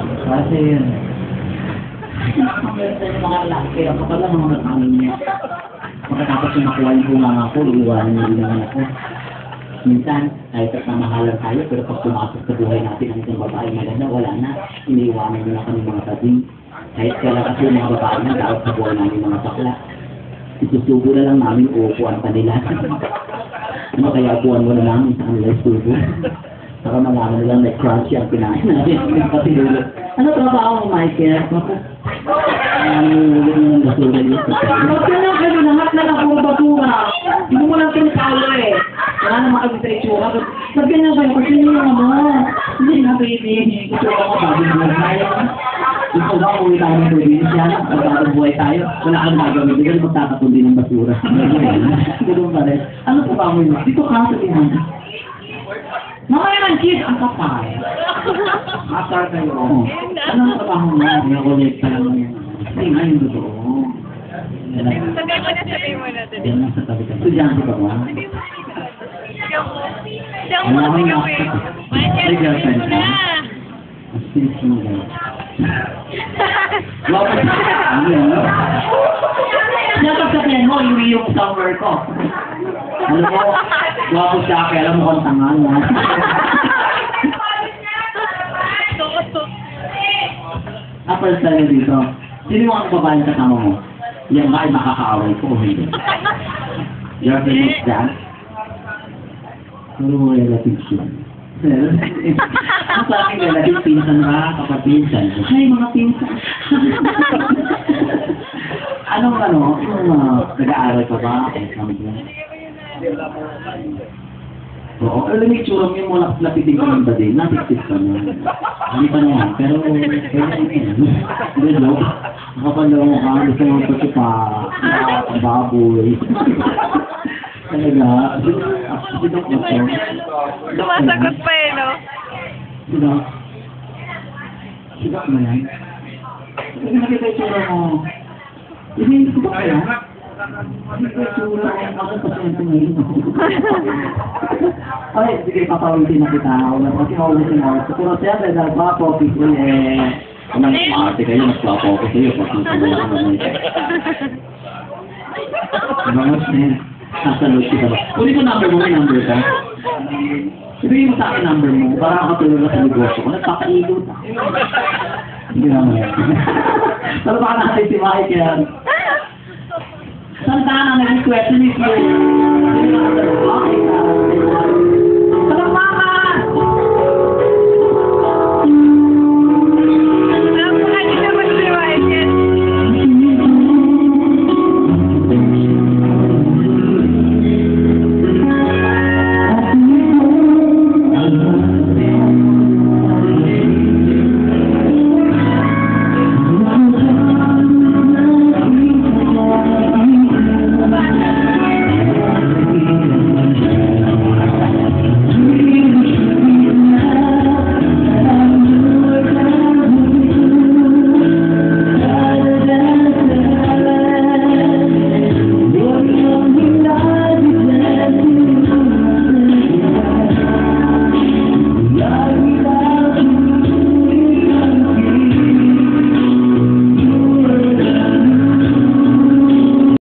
Kasi yun. Ang ganda ng mga lalaki, ako pala mga kanin niya. Pagkatapos yung nakuha yung bunganga ko, iiwanan niya din naman ako. Minsan, kahit at namahalan tayo, pero pag pumasok sa buhay natin ang isang babae maganda, wala na. Iniiwanan nila kami mga tabing. Kahit kaya kasi yung mga babae na dapat sa buhay namin mga bakla. Isusubo na lang namin uupuan pa nila. Ano kaya upuan mo na namin sa kanila isubo? Para malaman nilang may crunchy ang pinahin natin. Ano trabaho mo, Michael? Yung basura niyo sa tayo. Ba't ka lang kayo, lahat na lang puro basura. Hindi mo lang pinitalo eh. Wala naman kami sa itsura. Ba't ganyan kayo? Kasi yun yung ano. Hindi na baby. Gusto ko ako bago naman tayo. Gusto ba kung tayo ng probinsya, pagkakang buhay tayo, wala kang gagawin. Dito magtatapon din ng basura. Ganun pa rin. Ano po ba mo yun? Dito ka sa tinan. Mamaya ng kids, ang kapal. Asar kayo. Anong trabaho mo? Nakolekta lang yan. Hindi nga yung totoo. Sagay mo na, sabihin mo na. Yan lang sa tabi ka. Estudyante ka ba? Diyan mo na gawin. May girlfriend ka? Single. Wala pa siya. Napagsabihan mo, iwi yung summer ko. Ano po? Wapo siya, kaya alam mo kung tanga mo. Apal sa'yo dito. Sino ang babae sa kasama mo? Yan ba ay makakaaway ko o hindi? Your friend is that? Ano mo relatives yun? Ang sa akin relative, pinsan ka, kapag-pinsan. Ay, mga pinsan. Anong yung nag-aaral ka ba? Oo, pero may tsura mo yung mga lapitin ka ng badin, natiktik ka na. Hindi pa naman, pero pwede na yun. Hindi, no? Nakapalaw mo ka, gusto mo pati pa, baboy. Talaga, sidok mo to. Sumasagot pa eh, no? Sidok. Sidok mo yan. Kasi nakita yung tsura mo. Hindi, sidok ka yan. Nakita yung tsura mo, ako pasyente ngayon. Ay, sige, papawisin na kita. Kasi maulisin mo. Pero siyempre, nagpa-focus ko eh. Walang kumarte kayo, nagpa-focus kayo. Pag-isa mo lang naman. Vamos, eh. Nasa load kita ba? Uli ko number mo, may number ka? Ibigay mo sa akin number mo para makatulong ka sa negosyo ko. Nagpapaigot ako. Hindi naman yan. Pero baka natin si Mike yan. Saan ka na nag-request ni Sir?